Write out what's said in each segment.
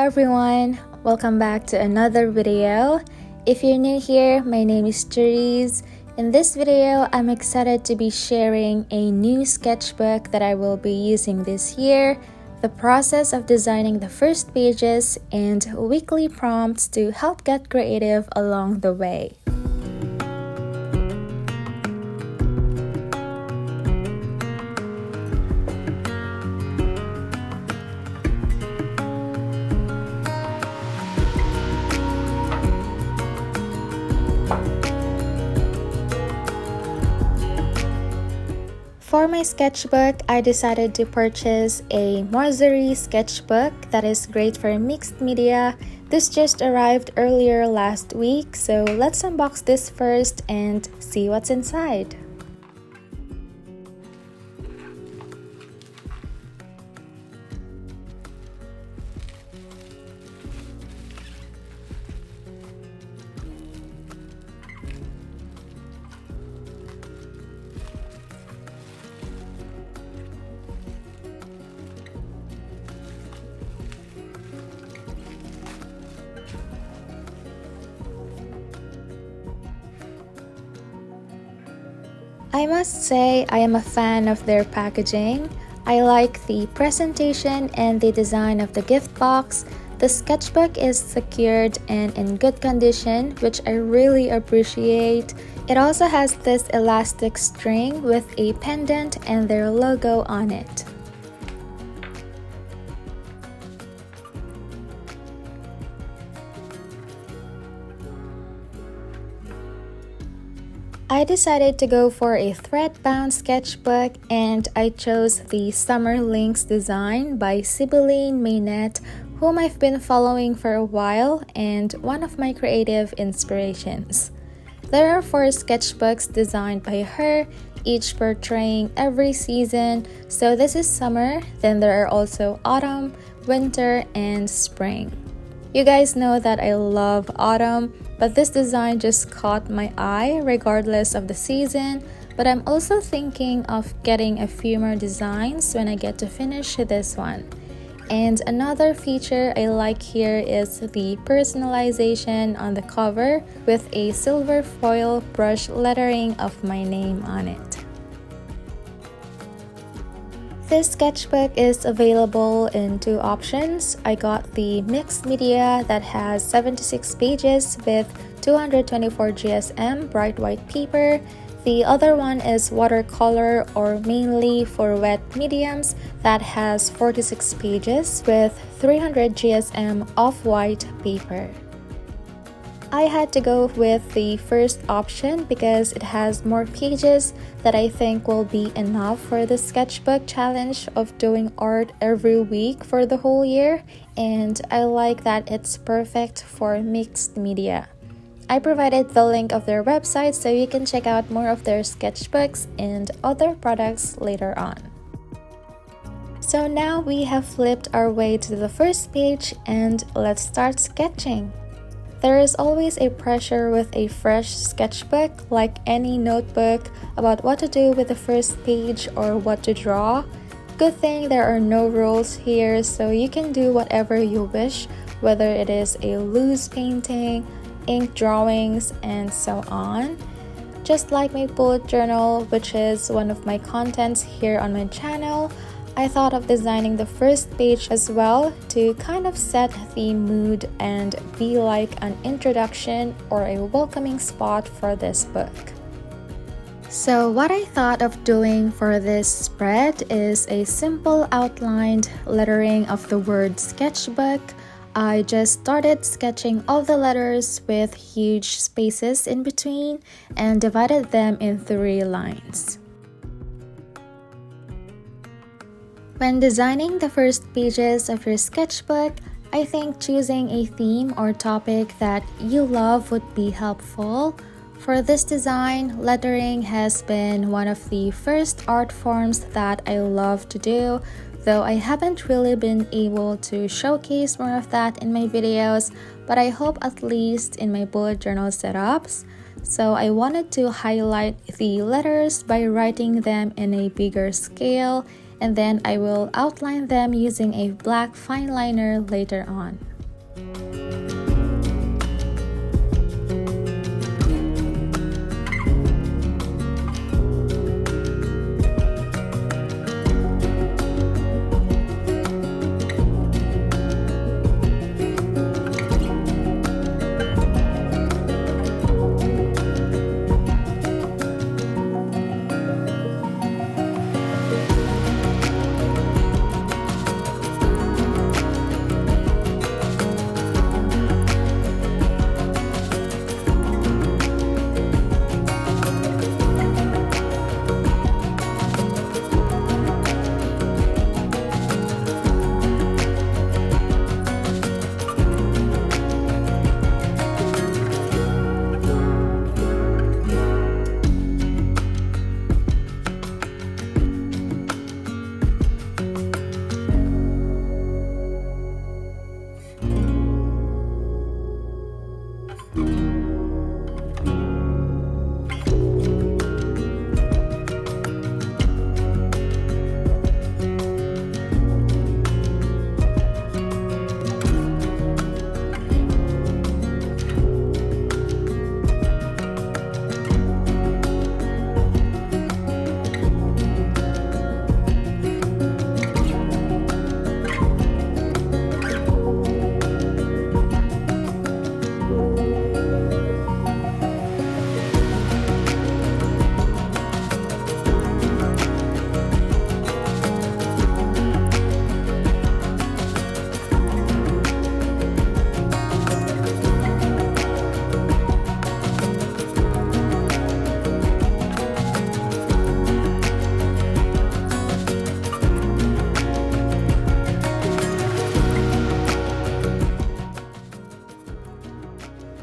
everyone, welcome back to another video. If you're new here, my name is Therese. In this video, I'm excited to be sharing a new sketchbook that I will be using this year, the process of designing the first pages, and weekly prompts to help get creative along the way. For my sketchbook, I decided to purchase a Morsary sketchbook that is great for mixed media. This just arrived earlier last week, so let's unbox this first and see what's inside. I must say I am a fan of their packaging. I like the presentation and the design of the gift box. The sketchbook is secured and in good condition, which I really appreciate. It also has this elastic string with a pendant and their logo on it. I decided to go for a thread-bound sketchbook and I chose the Summer Links design by Sibylline Maynette, whom I've been following for a while and one of my creative inspirations. There are 4 sketchbooks designed by her, each portraying every season. So this is summer, then there are also autumn, winter, and spring. You guys know that I love autumn, but this design just caught my eye regardless of the season. But I'm also thinking of getting a few more designs when I get to finish this one. And another feature I like here is the personalization on the cover with a silver foil brush lettering of my name on it. This sketchbook is available in 2 options. I got the mixed media that has 76 pages with 224 GSM bright white paper. The other one is watercolor or mainly for wet mediums that has 46 pages with 300 GSM off-white paper. I had to go with the first option because it has more pages that I think will be enough for the sketchbook challenge of doing art every week for the whole year, and I like that it's perfect for mixed media. I provided the link of their website so you can check out more of their sketchbooks and other products later on. So now we have flipped our way to the first page and let's start sketching. There is always a pressure with a fresh sketchbook, like any notebook, about what to do with the first page or what to draw. Good thing there are no rules here, so you can do whatever you wish, whether it is a loose painting, ink drawings, and so on. Just like my bullet journal, which is one of my contents here on my channel, I thought of designing the first page as well to kind of set the mood and be like an introduction or a welcoming spot for this book. So what I thought of doing for this spread is a simple outlined lettering of the word sketchbook. I just started sketching all the letters with huge spaces in between and divided them in 3 lines. When designing the first pages of your sketchbook, I think choosing a theme or topic that you love would be helpful. For this design, lettering has been one of the first art forms that I love to do, though I haven't really been able to showcase more of that in my videos, but I hope at least in my bullet journal setups. So I wanted to highlight the letters by writing them in a bigger scale, and then I will outline them using a black fine liner later on.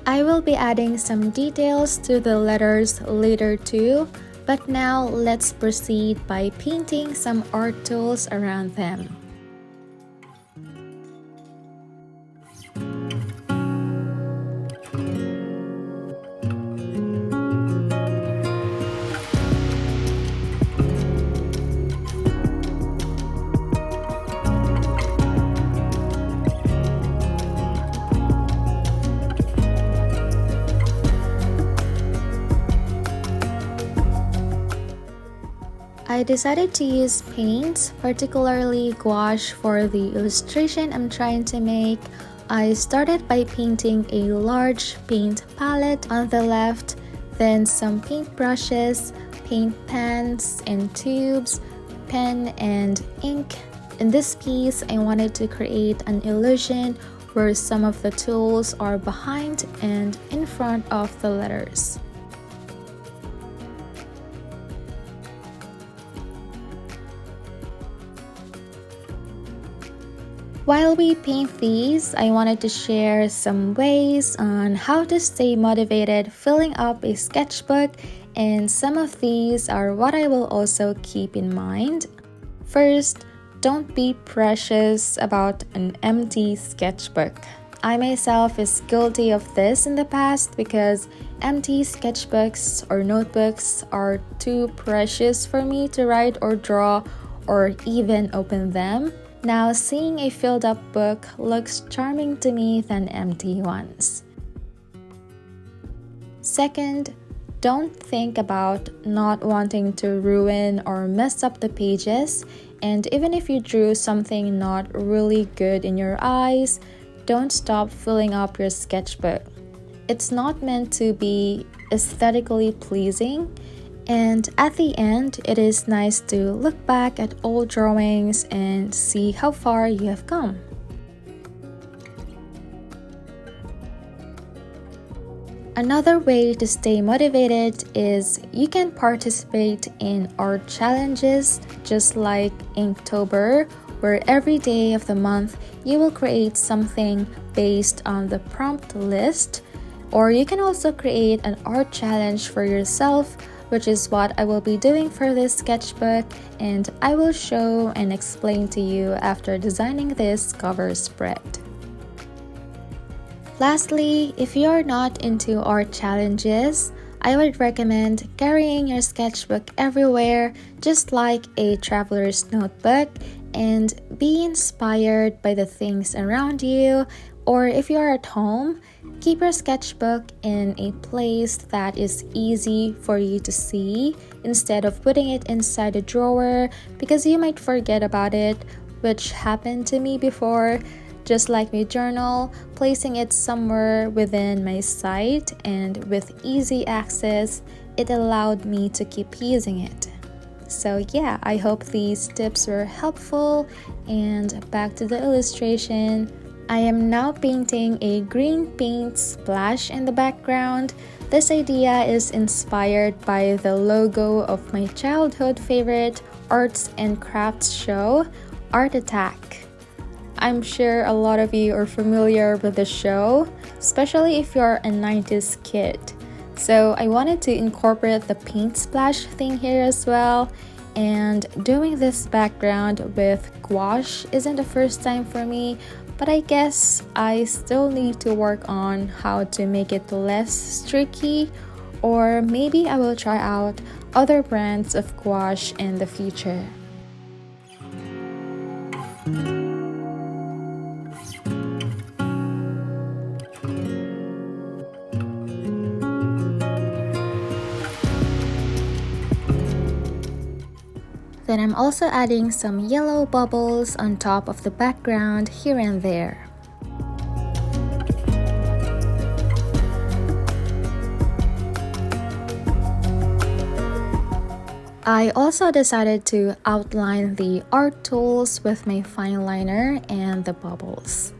I will be adding some details to the letters later too, but now let's proceed by painting some art tools around them. I decided to use paints, particularly gouache, for the illustration I'm trying to make. I started by painting a large paint palette on the left, then some paint brushes, paint pans and tubes, pen and ink. In this piece, I wanted to create an illusion where some of the tools are behind and in front of the letters. While we paint these, I wanted to share some ways on how to stay motivated filling up a sketchbook, and some of these are what I will also keep in mind. First, don't be precious about an empty sketchbook. I myself is guilty of this in the past because empty sketchbooks or notebooks are too precious for me to write or draw or even open them. Now, seeing a filled up book looks charming to me than empty ones. Second, don't think about not wanting to ruin or mess up the pages, and even if you drew something not really good in your eyes, don't stop filling up your sketchbook. It's not meant to be aesthetically pleasing. And at the end, it is nice to look back at old drawings and see how far you have come. Another way to stay motivated is you can participate in art challenges just like Inktober, where every day of the month you will create something based on the prompt list. Or you can also create an art challenge for yourself, which is what I will be doing for this sketchbook, and I will show and explain to you after designing this cover spread. Lastly, if you're not into art challenges, I would recommend carrying your sketchbook everywhere, just like a traveler's notebook, and be inspired by the things around you, Or if you are at home, keep your sketchbook in a place that is easy for you to see instead of putting it inside a drawer because you might forget about it, which happened to me before. Just like my journal, placing it somewhere within my sight and with easy access, it allowed me to keep using it. So yeah, I hope these tips were helpful, and back to the illustration. I am now painting a green paint splash in the background. This idea is inspired by the logo of my childhood favorite arts and crafts show, Art Attack. I'm sure a lot of you are familiar with the show, especially if you're a 90s kid. So I wanted to incorporate the paint splash thing here as well. And doing this background with gouache isn't the first time for me, but I guess I still need to work on how to make it less streaky, or maybe I will try out other brands of gouache in the future. Then I'm also adding some yellow bubbles on top of the background here and there. I also decided to outline the art tools with my fine liner and the bubbles.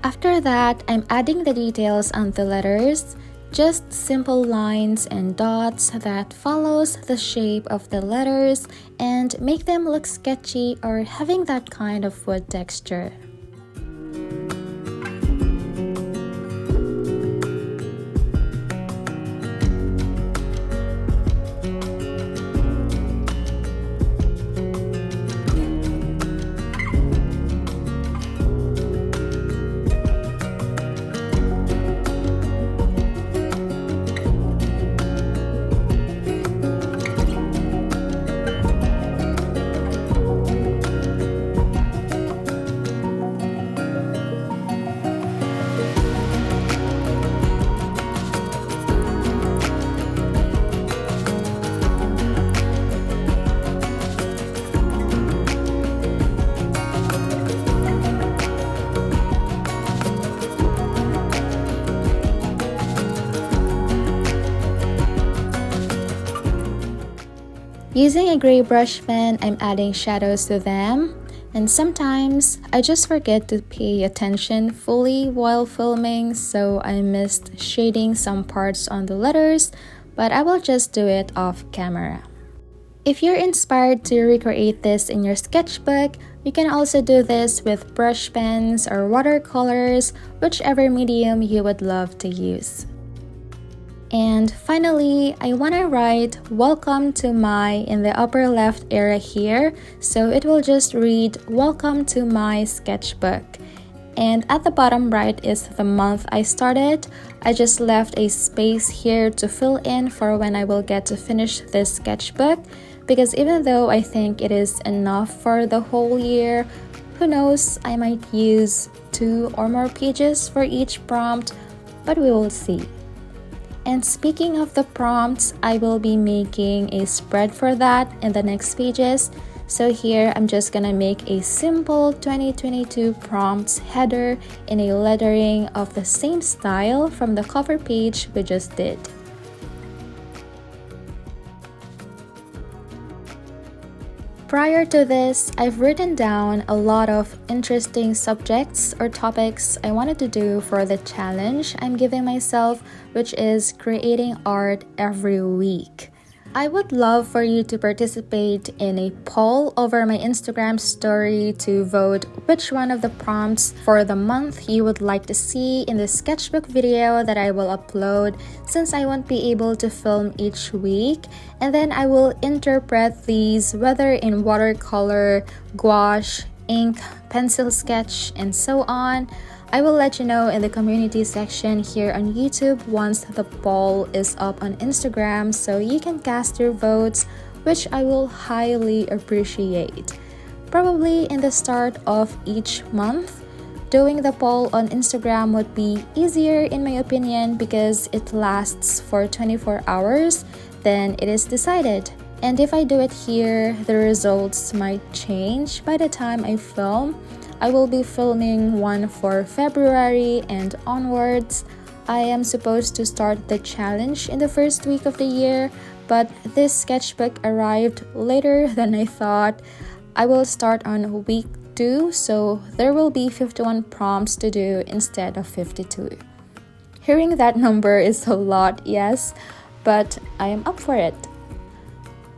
After that, I'm adding the details on the letters, just simple lines and dots that follows the shape of the letters and make them look sketchy or having that kind of wood texture. Using a gray brush pen, I'm adding shadows to them, and sometimes I just forget to pay attention fully while filming, so I missed shading some parts on the letters, but I will just do it off camera. If you're inspired to recreate this in your sketchbook, you can also do this with brush pens or watercolors, whichever medium you would love to use. And finally, I want to write "Welcome to my" in the upper left area here, so it will just read "Welcome to my sketchbook." And at the bottom right is the month I started. I just left a space here to fill in for when I will get to finish this sketchbook, because even though I think it is enough for the whole year, who knows, I might use 2 or more pages for each prompt, but we will see. And speaking of the prompts, I will be making a spread for that in the next pages. So here I'm just gonna make a simple 2022 prompts header in a lettering of the same style from the cover page we just did. Prior to this, I've written down a lot of interesting subjects or topics I wanted to do for the challenge I'm giving myself, which is creating art every week. I would love for you to participate in a poll over my Instagram story to vote which one of the prompts for the month you would like to see in the sketchbook video that I will upload, since I won't be able to film each week, and then I will interpret these whether in watercolor, gouache, ink, pencil sketch, and so on. I will let you know in the community section here on YouTube once the poll is up on Instagram, so you can cast your votes, which I will highly appreciate. Probably in the start of each month, doing the poll on Instagram would be easier in my opinion because it lasts for 24 hours, then it is decided. And if I do it here, the results might change by the time I film. I will be filming one for February and onwards. I am supposed to start the challenge in the first week of the year, but this sketchbook arrived later than I thought. I will start on week 2, so there will be 51 prompts to do instead of 52. Hearing that number is a lot, yes, but I am up for it.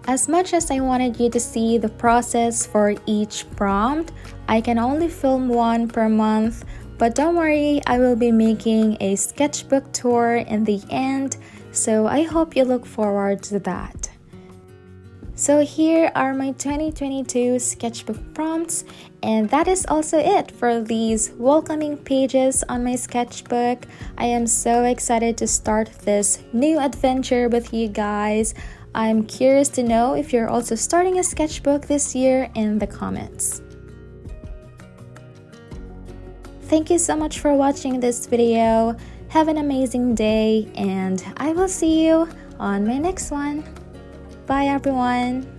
As much as I wanted you to see the process for each prompt, I can only film one per month, but don't worry, I will be making a sketchbook tour in the end, so I hope you look forward to that. So here are my 2022 sketchbook prompts, and that is also it for these welcoming pages on my sketchbook. I am so excited to start this new adventure with you guys. I'm curious to know if you're also starting a sketchbook this year in the comments. Thank you so much for watching this video. Have an amazing day, and I will see you on my next one. Bye everyone!